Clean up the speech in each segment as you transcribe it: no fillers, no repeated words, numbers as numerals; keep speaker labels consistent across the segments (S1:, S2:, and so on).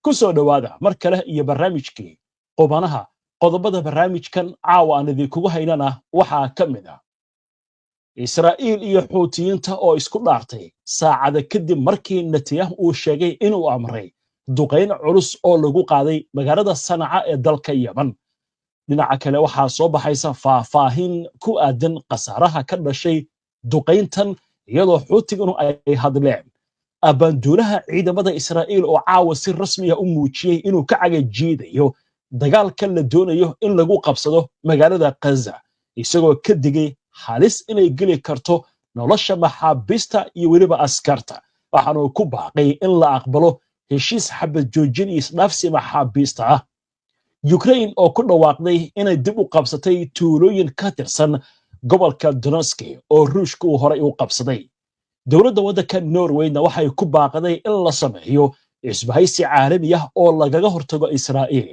S1: ku soo dhawaada mar kale iyo barnaamijkii qubanaha qodobada barnaamijkan caawa aan idinkugu haynana waxaa ka mid ah Israa'iil iyo Xuutiyiinta oo isku dhaartay saacada kadib markii Netanyahu uu sheegay inuu amray duqeyn culus oo lagu qaaday magaalada Sana'a ee dalka Yemen dhinaca kale waxaa soo baxaysa faahfaahin ku aadan qasaaraha ka dhashay duqeyntan iyadoo Xuutiguna ay hadleen abaanduulaha ciidamada Israa'iil oo caawa si rasmi ah u muujiyay inuu ka cagajiidayo dagaalka la doonayo in lagu qabsado magaalada Gaza isagoo ka digay halis inay geli karto nolosha maxaabiista iyo weliba askarta waxaana ku baaqay in la aqbalo heshiis xabad joojin iyo isdhaafsi maxaabiista ah Ukraine oo ku dhawaaqday inay dib u qabsatay tuulooyin ka tirsan gobolka Donetsk oo Ruushku uu horay u qabsaday dowladda waddanka Norwayna waxay ku baaqday in la sameeyo isbahaysi caalami ah oo lagaga hortago Israa'iil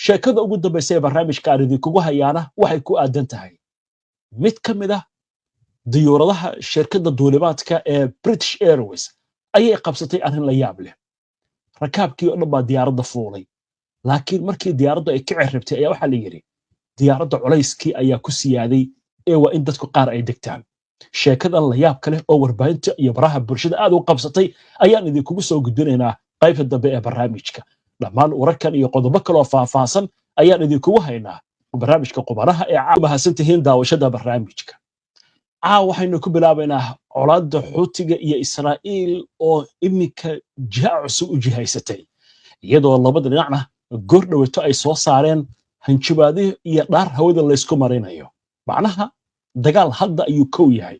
S1: sheekada ugu dambaysa ee barnaamijka idinkugu hayaana waxay ku aadan tahay mid ka mid ah diyaaradaha shirkadda duulimaadka ee British Airways ayay qabsatay arrin la yaab leh rakaabkii oo dhan baa diyaaradda fuulay laakiin markii diyaaraddu ay ka ciribtay ayaa waxaa la yiri diyaaradda culayskii ayaa ku siyaaday ee waa in dadku qaar ay degtaan sheekadan la yaab kale oo warbaahinta iyo baraha bulshada aad u qabsatay ayaan idinkugu soo gudbinaynaa qaybta dambe ee barnaamijka dhammaan wararkan iyo qodobo kale oo faahfaahsan ayaan idinkugu haynaa barnaamijka qubanaha ee mahadsantihiin daawashada barnaamijka waxaynu ku bilaabaynaa colaadda Xuutiga iyo Israa'iil oo iminka jiha cusub u jihaysatay iyadoo labada dhinacna goor dhawato ay soo saareen hanjabaadyo iyo dhaar hawada la isku marinayo macnaha dagaal hadda ayuu kow yahay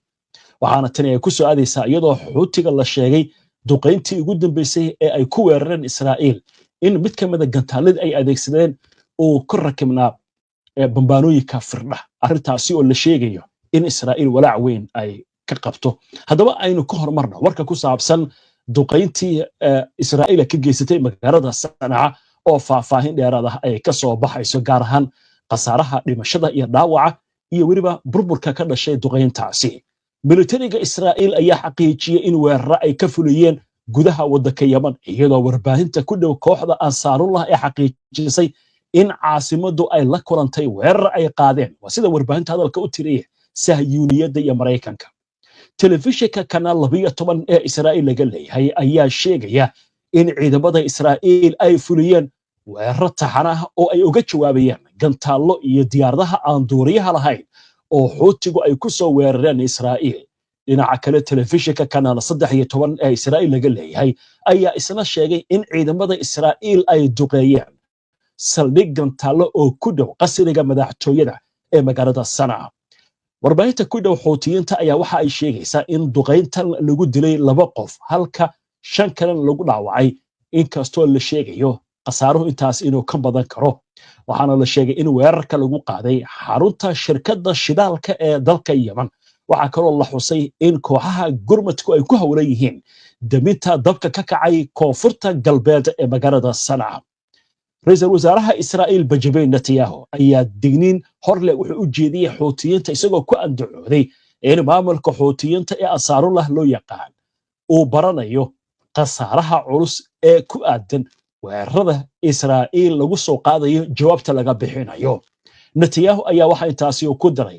S1: waxaana tani ay ku soo aadaysaa iyadoo Xuutiga la sheegay duqeyntii ugu dambeysay ee ay ku weerareen Israa'iil in mid ka mid ah gantaalada ay adeegsadeen oo ku rakibnaa bambaanooyinka firdha arrintaasi oo la sheegayo in Israa'iil walaac weyn ay ka qabto haddaba aynu ka hormarno warka ku saabsan duqeyntii Israa'iil ka geysatay magaalada Sana'a oo faahfaahin dheeraad ah ay ka soo baxayso gaar ahaan qasaaraha dhimashada iyo dhaawaca iyo weliba burburka ka dhashay duqeyntaasi militariga Israa'iil ayaa xaqiijiyay in weerar ay ka fuliyeen gudaha waddanka Yemen iyadoo warbaahinta ku dhow kooxda Ansaarullah ay xaqiijisay in caasimadu ay la kulantay weerar ay qaadeen waa sida warbaahinta hadalka u tiriyay Sahyuuniyadda iyo Mareykanka telefishinka kanaal 12 ee Israa'iil laga leeyahay ayaa sheegaya in ciidamada Israa'iil ay fuliyeen weerar taxan ah oo ay uga jawaabayeen gantaallo iyo diyaaradaha aan duuriyaha lahayn oo Xuutigu ay ku soo weerareen Israa'iil dhinaca kale telefishinka kanaal 13 ee Israa'iil laga leeyahay ayaa isna sheegay in ciidamada Israa'iil ay duqeeyeen saldhig gantaallo oo ku dhow qasriga madaxtooyada ee magaalada Sana'a warbaahinta ku dhow Xuutiyiinta ayaa waxa ay sheegaysaa in duqeyntan lagu dilay 2 qof halka 5 kale lagu dhaawacay inkastoo la sheegayo qasaaruhu intaas inuu ka badan karo waxaana la sheegay in weerarka lagu qaaday xarunta shirkadda shidaalka ee dalka Yemen waxa kaloo la xusay in kooxaha gurmadku ay ku hawlan yihiin daminta dabka ka kacay koonfurta galbeed ee magaalada Sana'a ra'iisul wasaaraha Israa'iil Benjamin Netanyahu ayaa digniin horle wuxuu u jeediyay Xuutiyiinta isagoo ku andacooday in maamulka Xuutiyiinta ee Ansaarullah loo yaqaan uu baranayo qasaaraha culus ee ku aadan weerarada Israa'iil lagu soo qaadayo jawaabta laga bixinayo Netanyahu ayaa waxa intaasi ku daray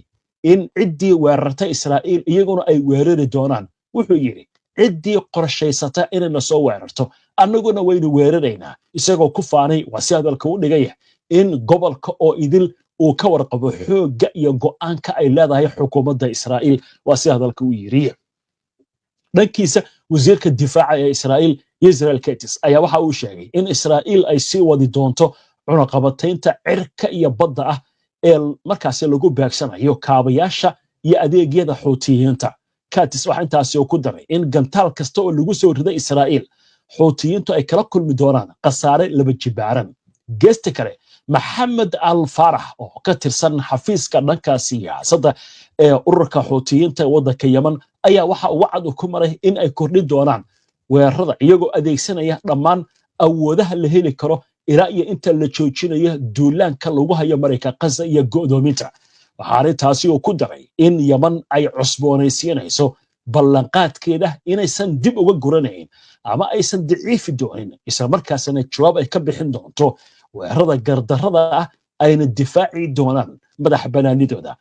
S1: in ciddii weerarta Israa'iil iyaguna ay weerari doonaan wuxuu yiri ciddii qorshaysata inay soo weerarto annaguna waynu weeraraynaa isagoo ku faanay wasi hadalka u dhigaya in gobolka oo idil uu ka warqabo xoogga iyo go'aanka ay leedahay xukuumadda Israa'iil wasi hadalka u yiri dhankiisa wasiirka difaaca ee Israa'iil Israel Katz ayaa waxa uu sheegay in Israa'iil ay sii wadi doonto cunaqabataynta cirka iyo badda ah ee markaas lagu beegsanayo kaabayaasha iyo adeegyada Xuutiyiinta Katz waxa intaasi ku daray in gantaal kasta oo lagu soo riday Israa'iil Xuutiyiintu ay kala kulmi doonaan qasaare laba jibaaran geesta kale Maxamed Al-Farah oo ka tirsan xafiiska dhanka siyaasadda ee ururka Xuutiyiinta waddanka Yemen ayaa waxa uu wacd ku maray in ay kordhin doonaan weerarada iyagoo adeegsanaya dhammaan awoodaha la heli karo ilaa iyo inta la joojinayo duulaanka lagu hayo Mareykanka Gaza iyo go'doominta waxaana taasi oo ku daray in Yemen ay cusboonaysiinayso ballanqaadkeeda inaysan dib uga guranayn ama aysan daciifi doonin isla markaasna jawaab ay ka bixin doonto weerarada gardarrada ah ayna difaaci doonaan madax banaanidooda.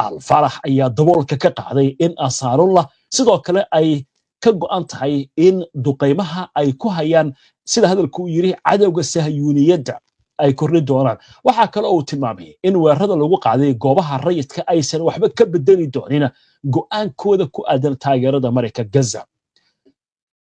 S1: Al-Farax ayaa daboolka ka qaaday in Ansarullah sidoo kale ay ka go'an tahay in duqeymaha ay ku hayaan sida hadalku yiri cadawga Sahyuuniyadda ay kordhi doonaan. Waxa kale oo uu tilmaamay in weerarada lagu qaaday goobaha rayidka aysan waxba ka bedeli doonin go'aankooda ku aadan taageerada Mareykanka Gaza.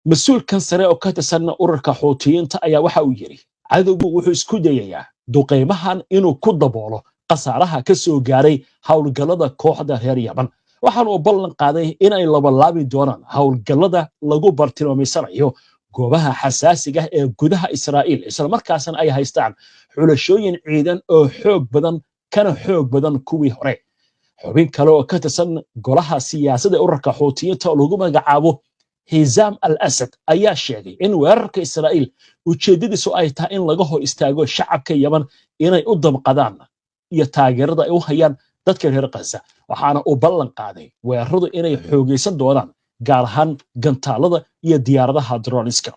S1: Mas'uulkan sare oo ka tirsan ururka Xuutiyiinta ayaa waxa uu yiri cadawgu wuxuu isku dayayaa duqeymahan inuu ku daboolo qasaaraha ka soo gaaray hawlgallada kooxda reer Yaman. waxaan uu ballan qaaday in ay labalaabi doonaan hawlgallada lagu bartilmaameysanayo goobaha xasaasiga ah ee gudaha Israa'iil isla markaasna ay haystaan xulashooyin ciidan oo xoog badan kuwii hore. xubin kale oo ka tirsan golaha siyaasadda ururka Xuutiyiinta lagu magacaabo Hizaam al-Asad ayaa sheegay in weerarka Israa'iil ujeedadiisu ay tahay in laga hor istaago shacabka Yaman inay u damqadaan iyo taageerada ay u hayaan dadka reer Gaza. waxaana uu ballan qaaday weeraradu inay xoogaysan doonaan gaar ahaan gantaalada iyo diyaaradaha droniska.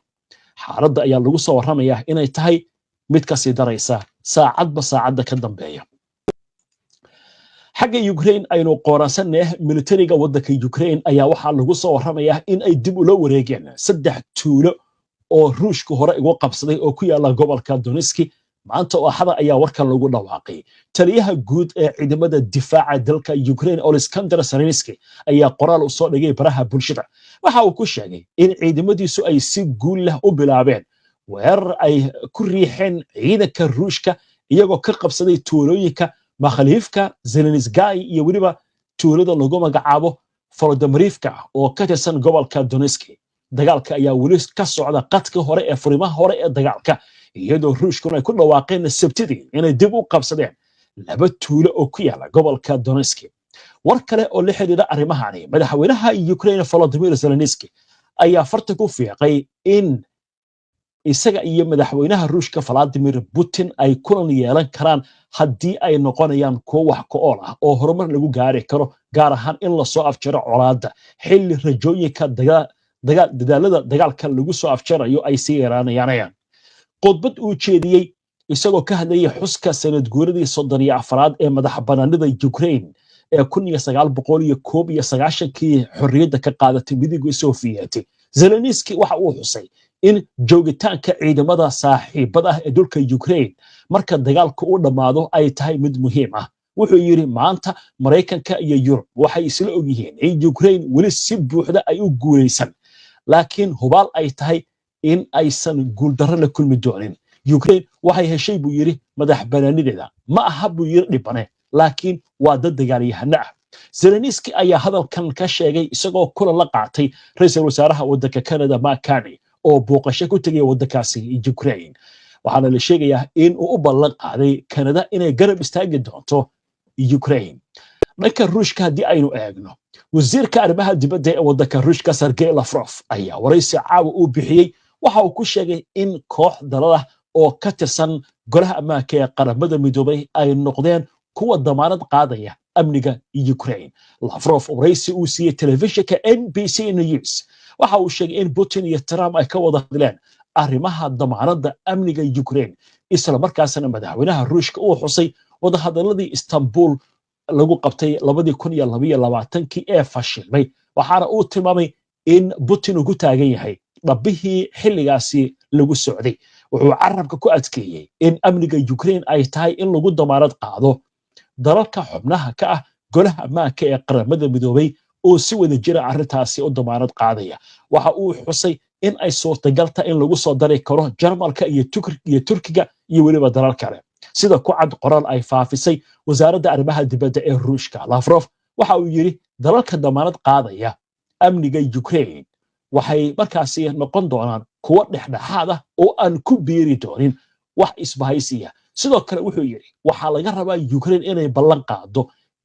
S1: xaaladda ayaa lagu soo warramayaa inay tahay mid ka sii daraysa saacadba saacadda ka dambeeya. xagga Ukraine aynu qoransanay militariga waddanka Ukraine ayaa waxaa lagu soo warramayaa in ay dib ula wareegeen 3 tuulo oo Ruushku hore ugu qabsaday oo ku yaala gobolka Donetsk. maanta oo axada ayaa warkan lagu dhawaaqay. taliyaha guud ee ciidamada difaaca dalka Ukraine Oleksandr Zelensky ayaa qoraal u soo dhigay baraha bulshada. waxa uu ku sheegay in ciidamadiisu ay si guul leh u bilaabeen weerar ay ku riixeen ciidanka Ruushka iyagoo ka qabsaday tuulooyinka Makhaliivka, Zelensky iyo weliba tuulada lagu magacaabo Volodymyrivka oo ka tirsan gobolka Donetsk. dagaalka ayaa weli ka socda qadka hore ee furimaha hore ee dagaalka iyadoo Ruushkuna ay ku dhawaaqeen Sabtidii inay dib u qabsadeen 2 tuulo oo ku yaala gobolka Donetsk. war kale oo la xiriira arrimahani madaxweynaha Ukraine Volodymyr Zelensky ayaa farta ku fiiqay in isaga iyo madaxweynaha Ruushka Vladimir Putin ay kulan yeelan karaan haddii ay noqonayaan kuwo wax ku ool ah oo horumar lagu gaari karo gaar ahaan in la soo afjaro colaadda xilli rajooyinka dadaalada dagaalka lagu soo afjarayo ay sii yaraanayaan. khudbad uu jeediyey isagoo ka hadlayay xuska sanad guuradii 34aad ee madax banaanida Ukraine ee 1991kii xorriyadda ka qaadatay midowga Soviyeeti. Zelensky waxa uu xusay in joogitaanka ciidamada saaxiibada ah ee dhulka Ukraine marka dagaalku uu dhamaado ay tahay mid muhiim ah. wuxuu yiri maanta Mareykanka iyo Yurub waxay isla og yihiin in Ukraine weli si buuxda ay u guuleysan laakiin hubaal ay tahay in aysan guuldarro la kulmi doonin. Ukraine waxay heshay buu yiri madax banaanideeda ma aha buu yiri dhibane laakiin waa dad dagaalyahano ah. Zelensky ayaa hadalkan ka sheegay isagoo kula la qaatay ra'iisul wasaaraha waddanka Canada Mark Carney oo booqasho ku tagay waddankaasi Ukraine. waxaana la sheegayaa in uu u ballan qaaday Canada inay garab istaagi doonto Ukraine. dhanka Ruushka haddii aynu eegno wasiirka arrimaha dibadda ee waddanka Ruushka Sergey Lavrov ayaa waraysi caawa uu bixiyey waxa uu ku sheegay in koox dalal ah oo ka tirsan golaha ammaanka ee qaramada midoobay ay noqdeen kuwa damaanad qaadaya amniga Ukraine. Lavrov waraysi uu siiyey telefishinka NBC News waxa uu sheegay in Putin iyo Trump ay ka wada hadleen arrimaha damaanadda amniga Ukraine isla markaasna madaxweynaha Ruushka uu xusay wada hadaladii Istanbul lagu qabtay 2022 ee fashilmay. waxaana uu tilmaamay in Putin uu ku taagan yahay dhabbihii xilligaasi lagu socday. wuxuu carabka ku adkeeyey in amniga Ukraine ay tahay in lagu damaanad qaado dalalka xubnaha ka ah golaha ammaanka ee qaramada midoobay oo si wada jira arrintaasi u damaanad qaadaya. waxa uu xusay in ay suurtagal tahay in lagu soo dari karo Jarmalka iyo Turkiga iyo weliba dalal kale sida ku cad qoraal ay faafisay wasaaradda arrimaha dibadda ee Ruushka. Lavrov waxa uu yiri dalalka damaanad qaadaya amniga Ukraine waxay markaasi noqon doonaan kuwa dhexdhexaad ah oo aan ku biiri doonin wax isbahaysiya. sidoo kale wuxuu yiri waxaa laga rabaa Ukraine inay ballan qaado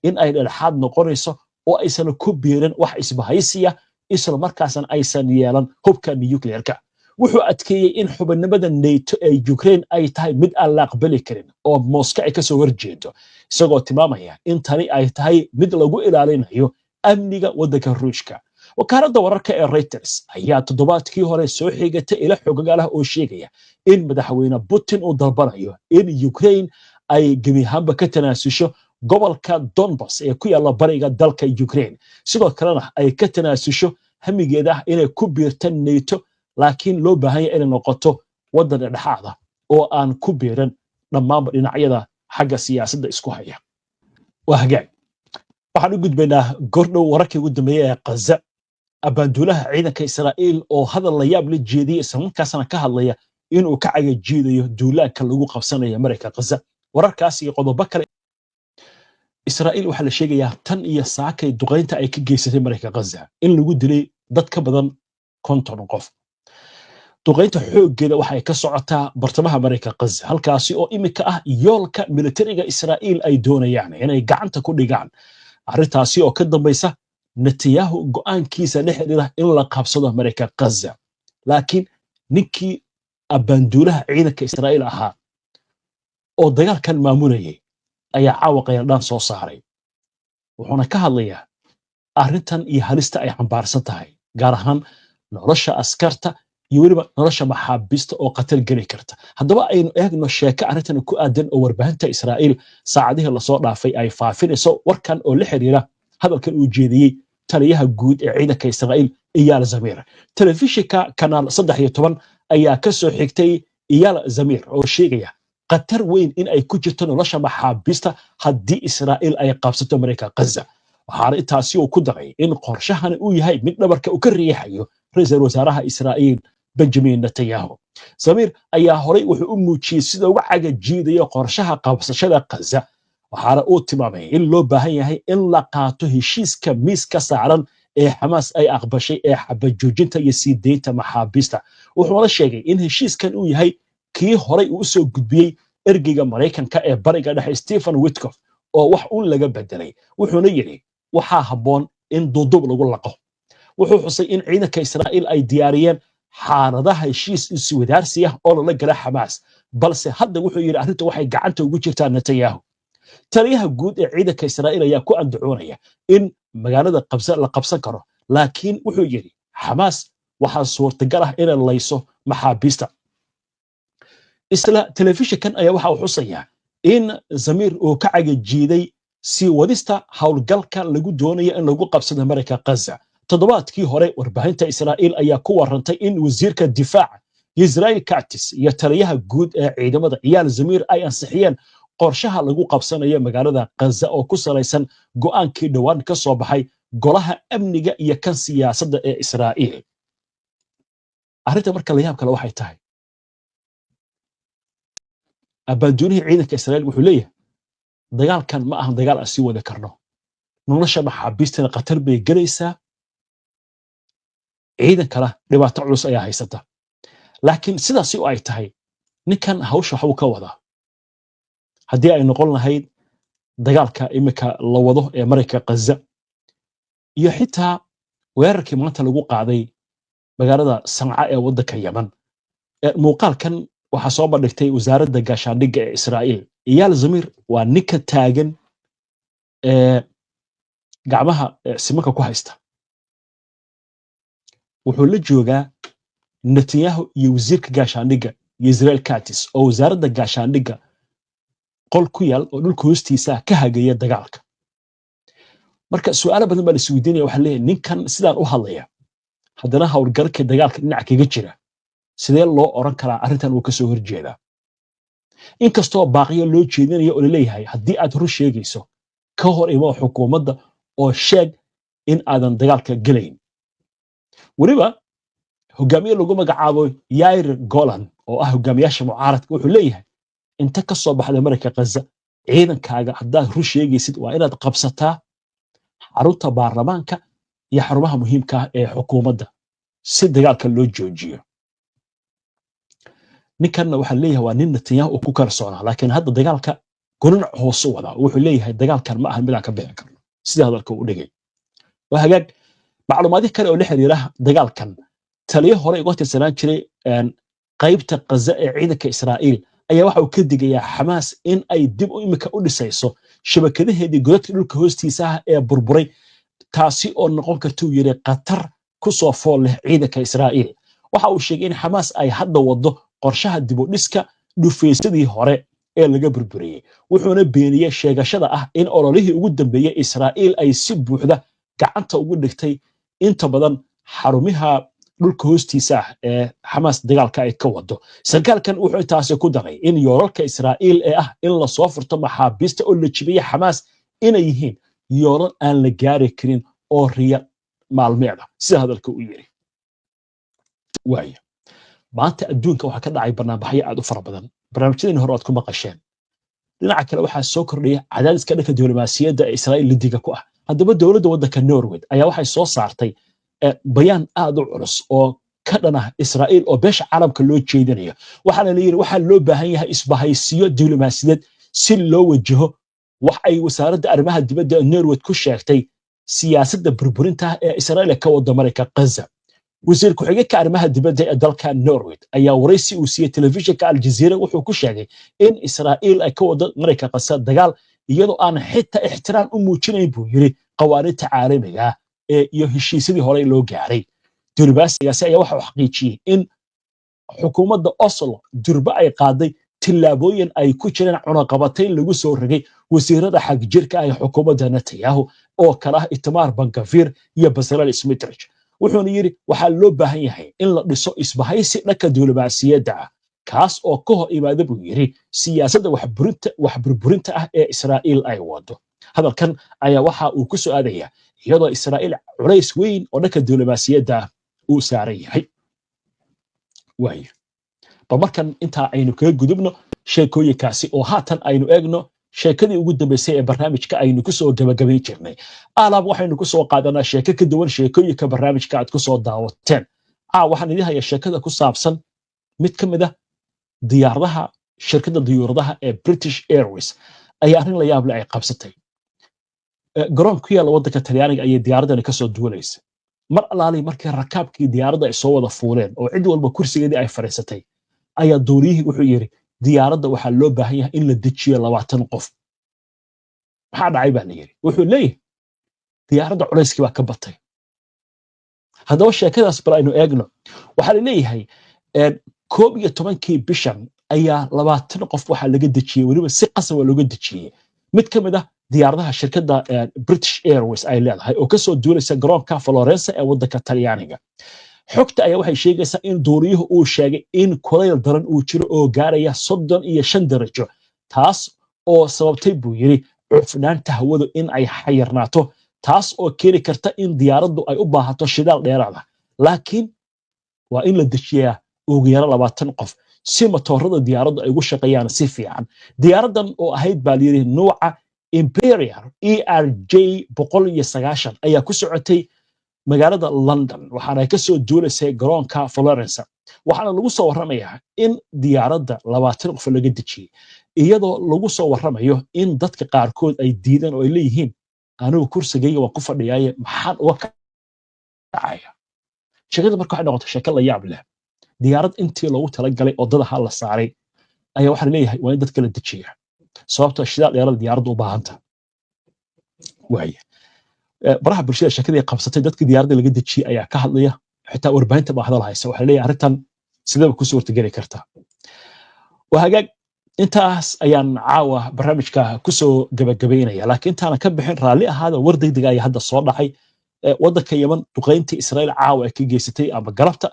S1: in ay dhexdhexaad noqonayso oo aysan ku biirin wax isbahaysiya isla markaasna aysan yeelan hubka nuclearka. wuxuu adkeeyey in xubinimada NATO ee Ukraine ay tahay mid aan la aqbali karin oo Moscow ay ka soo horjeedo isagoo tilmaamaya in tani ay tahay mid lagu ilaalinayo amniga waddanka Ruushka. wakaaladda wararka ee Reuters ayaa toddobaadkii hore soo xigatay ila xogagal ah oo sheegaya in madaxweyne Putin uu dalbanayo in Ukraine ay gebi ahaanba ka tanaasusho gobolka Donbas ee ku yaala bariga dalka Ukraine sidoo kalena ay ka tanaasusho hamigeeda ah inay ku biirtaan NATO laakiin loo baahan yahay inay noqoto waddan dhexaad ah oo aan ku biiran dhammaan dhinacyada xagga siyaasadda isku haya waa hagaag waxaan u gudbaynaa gordhow wararkii ugu dambeeyay ee Gaza abaanduulaha ciidanka Israa'iil oo hadal la yaab la jeediyay isla markaasna ka hadlaya inuu ka cagajiidayo duulaanka lagu qabsanayo marayka Gaza wararkaas iyo qodobo kale Israa'iil waxa la sheegayaa tan iyo saakay duqeynta ay ka geysatay marayka Gaza in lagu dilay dad ka badan 50 qof duqeynta xooggeeda waxa ay ka socotaa bartamaha marayka Gaza halkaasi oo imika ah yoolka militariga Israa'iil ay doonayaan inay gacanta ku dhigaan arrintaasi oo ka dambaysa Netanyahu go'aankiisa la xiriira in la qabsado marayka Gaza laakiin ninkii abaanduulaha ciidanka Israa'iil ahaa oo dagaalkan maamulayay ayaa caawaqayaldhaan soo saaray wuxuuna ka hadlayaa arrintan iyo halista ay xambaarsan tahay gaar ahaan nolosha askarta iyo weliba nolosha maxaabiista oo qatar geli karta haddaba aynu eegno sheeko arrintan ku aadan oo warbaahinta Israa'iil saacadihii la soo dhaafay ay faafinayso warkan oo la xiriira hadalkan uu jeediyey taliyaha guud ee ciidanka Israa'iil Eyal Zamir telefishinka kanaal 13 ayaa ka soo xigtay Eyal Zamir oo sheegaya qatar weyn in ay ku jirto nolosha maxaabiista haddii Israa'iil ay qabsato marayka Gaza waxaana intaasi uu ku daray in qorshahan uu yahay mid dhabarka u ka riixayo ra'iisul wasaaraha Israa'iil Benjamin Netanyahu Zamir ayaa horay wuxuu u muujiyay sida uu cagajiidayo qorshaha qabsashada Gaza waxaana uu tilmaamay in loo baahan yahay in la qaato heshiiska miiska saaran ee Hamas ay aqbashay ee xabad joojinta iyo sii deynta maxaabiista wuxuuna sheegay in heshiiskan uu yahay kii horay uu soo gudbiyay ergeyga Mareykanka ee bariga dhexe Stephen Witkoff oo wax uu laga bedelay wuxuuna yiri waxa haboon in dudub lagu laqo wuxuu xusay in ciidanka Israa'iil ay diyaariyeen xaaladaha heshiis iswadaarsi ah oo la gala Hamas balse hadda wuxuu yiri arrinta waxay gacanta ugu jirtaa Netanyahu taliyaha guud ee ciidanka Israa'iil ayaa ku andacoonaya in magaalada Gaza la qabsan karo laakiin wuxuu yiri Hamas waxa suurtagal ah inay layso maxaabiista isla telefishinkan ayaa waxa uu xusaya in Zamir uu ka cagajiiday si wadista hawlgalka lagu doonayo in lagu qabsado marayka Gaza toddobaadkii hore warbaahinta Israa'iil ayaa ku warantay in wasiirka difaaca Israel Katz iyo taliyaha guud ee ciidamada Eyal Zamir ay ansixiyeen qorshaha lagu qabsanayo magaalada Gaza oo ku salaysan go'aankii dhawaan ka soo baxay golaha amniga iyo kan siyaasadda ee Israa'iil arrinta marka la yaab kale waxay tahay abaanduulaha ciidanka Israa'iil wuxuu leeyahay dagaalkan ma aha dagaal aan sii wada karno nolosha maxaabiista qatar bay galaysaa ciidan kala dhibaato culus ayaa haysata laakiin sidaas oo ay tahay ninkan hawsha waxa uu ka wadaa haddii ay noqon lahayd dagaalka imika la wado ee marayka Gaza iyo xitaa weerarkii maanta lagu qaaday magaalada Sanca ee waddanka Yemen muuqaalkan waxa soo bandhigtay wasaaradda gaashaandhigga ee Israa'iil Eyal Zamir waa ninka taagan gacmaha simanka ku haysta wuxuu la joogaa Netanyahu iyo wasiirka gaashaandhigga Israel Katz oo wasaaradda gaashaandhigga qol ku yaal oo dhulka hoostiisa ka hagaya dagaalka marka su'aalo badan baa la isweydiinaya waxa leeyahay ninkan sidaan u hadlaya haddana hawlgalka dagaalka dhinac kaga jira sidee loo oran karaa arrintan uu ka soo horjeedaa inkastoo baaqiyo loo jeedinayo oo leeyahay haddii aad hor sheegayso ka hor imo xukuumadda oo sheeg in aadan dagaalka galayn waliba hogaamiye lagu magacaabo Yair Golan oo ah hogaamiyaasha mucaaradka wuxuu leeyahay inta ka soo baxday marayka Gaza ciidankaaga haddaad hor sheegaysid waa inaad qabsataa xarunta baarlamaanka iyo xarumaha muhiimka ah ee xukuumadda si dagaalka loo joojiyo ninkanna waxa leeyahay waa nin Netanyahu oo ku kalsoona laakiin hadda dagaalka gurin hoos u wada wuxuu leeyahay dagaalkan ma ahan mid aan ka bixin karno sida hadalka uu dhigay waa hagaag macluumaadyo kale oo la xiriira dagaalkan taliye hore uga tirsanaan jiray qaybta Gaza ee ciidanka Israa'iil ayaa waxa uu ka digayaa Hamas in ay dib u imika u dhisayso shabakadaheedii godadka dhulka hoostiisa ah ee burburay taasi oo noqon kartuu yiri qatar ku soo fool leh ciidanka Israa'iil waxa uu sheegay in Xamaas ay hadda wado qorshaha dib u dhiska dhufaysadii hore ee laga burburiyay wuxuuna beeniyay sheegashada ah in ololihii ugu dambeeyay Israa'iil ay si buuxda gacanta ugu dhigtay inta badan xarumaha dhulka hoostiisa ee Xamaas dagaalka ay ka wado sarkaalkan wuxuu taasi ku daray in yoolalka Israa'iil ee ah in la soo furto maxaabiista oo la jibiyay Xamaas inay yihiin yoolal aan la gaari karin oo riya maalmeeda sida hadalka uu yiri waaya maanta adduunka waxa ka dhacay barnaamijyo aad u fara badan barnaamijyadii hore aad ku maqasheen dhinaca kale waxa soo kordhaya cadaadiska dhanka diblomaasiyadda ee Israa'iil lidiga ku ah haddaba dowladda waddanka Norway ayaa waxay soo saartay bayaan aad u culus oo ka dhan ah Israa'iil oo beesha caalamka loo jeedinayo waxaana la yiri waxa loo baahan yahay isbahaysiyo diblomaasiyadeed si loo wajaho wax ay wasaaradda arrimaha dibadda Norway ku sheegtay siyaasadda burburinta ee Israa'iil ka wada Mareykanka Gaza wasiir ku-xigeenka arrimaha dibadda ee dalka Norway ayaa waraysi uu siiyay telefishinka Al Jazeera wuxuu ku sheegay in Israa'iil ay ka wada Mareykanka Gaza dagaal iyadoo aan xitaa ixtiraam u muujinayn buu yiri qawaaniinta caalamiga ee iyo heshiisyadii hore loo gaaray diblomaasigaasi ayaa waxa uu xaqiijiyay in xukuumadda Oslo durba ay qaaday tillaabooyin ay ku jiraan cunaqabatayn lagu soo rogay wasiirada xag jirka ay xukuumadda Netanyahu oo kala ah Itamar Ben-Gvir iyo Bezalel Smotrich wuxuuna yiri waxa loo baahan yahay in la dhiso isbahaysi dhanka diblomaasiyadda kaas oo ka hor imaada buu yiri siyaasadda wax burburinta ah ee Israa'iil ay wado hadalkan ayaa waxa uu ku soo aadaya iyadoo Israa'iil culays weyn oo dhanka diblomaasiyadda uu saaran yahay waaya markan inta aynu kaga gudubno sheekooyinkaasi oo haatan aynu eegno sheekadii ugu dambeysay ee barnaamijka aynu ku soo gabagabayn jirnay alaab waxaynu ku soo qaadanaa sheeko ka duwan sheekooyinka barnaamijka aad ku soo daawateen waxaan idin hayaa sheekada ku saabsan mid ka mid ah diyaaradaha shirkadda diyuuradaha ee British Airways ayaa arrin la yaab leh ay qabsatay garoon ku yaala waddanka Talyaaniga ayay diyaaradani ka soo duulaysa mar alaali markii rakaabkii diyaaradda ay soo wada fuuleen oo cid walba kursigeedii ay fariisatay ayaa dooriyihii wuxuu yiri diyaaradda waxaa loo baahan yahay in la dejiyo 20 qof maxaa dhacay baa la yiri wuxuu leeyahay diyaaradda culayskii baa ka batay haddaba sheekadaas bal aynu eegno waxaa la leeyahay 11kii bishan ayaa 20 qof waxaa laga dejiyay weliba si qasab ah looga dejiyay mid ka mid ah diyaaradaha shirkadda British Airways ay leedahay oo ka soo duulaysa garoonka Florence ee waddanka Talyaaniga xogta ayaa waxay sheegaysaa in dooriyuhu uu sheegay in kulayl daran uu jiro oo gaaraya 35 darajo taas oo sababtay buu yiri cufnaanta hawadu in ay xayirnaato taas oo keeni karta in diyaaraddu ay u baahato shidaal dheeraad ah laakiin waa in la dejiyaa ugu yaraan 20 qof si matoorada diyaaraddu ay ugu shaqeeyaan si fiican diyaaradan oo ahayd baa yiri nooca Imperial ERJ 190 ayaa ku socotay magaalada London waxaana ay ka soo duulaysay garoonka Florence waxaana lagu soo waramayaa in diyaaradda 20 qof laga dejiyay iyadoo lagu soo waramayo in dadka qaarkood ay diideen oo ay leeyihiin anigu kursigayga waan ku fadhiyaaye maxaan uga kacaya sheekada marka waxay noqotay sheeko la yaab leh diyaarad intii loogu talagalay oo dadaha la saaray ayaa waxaa leeyahay waa in dadka la dejiyaa sababtoo shidaal dheeraad diyaaraddu u baahanta waaya baraha bulshada sheekadii qabsatay dadkii diyaaradda laga dejiyay ayaa ka hadlaya xitaa warbaahinta baa hadal haysa waxaa leeyahay arrintan sidaba ku suurtageli kartaa waa hagaag intaas ayaan caawa barnaamijka ku soo gabagabaynaya laakiin intaana ka bixin raalli ahaada war degdeg ayaa hadda soo dhacay waddanka Yemen duqeyntii Israa'iil caawa ay ka geysatay ama galabta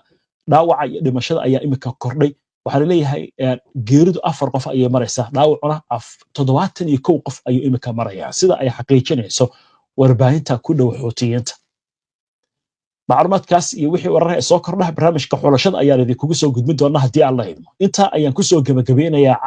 S1: dhaawaca iyo dhimashada ayaa imika kordhay waxaa la leeyahay geeridu 4 qof ayay maraysaa dhaawacuna 71 qof ayuu imika marayaa sida ay xaqiijinayso warbaahinta ku dhow Xuutiyiinta macluumaadkaas iyo wixii warar soo kordha barnaamijka xulashada ayaa idin kugu soo gudbin doona haddii Allah idmo inta ayaan ku soo gabagabeynayaa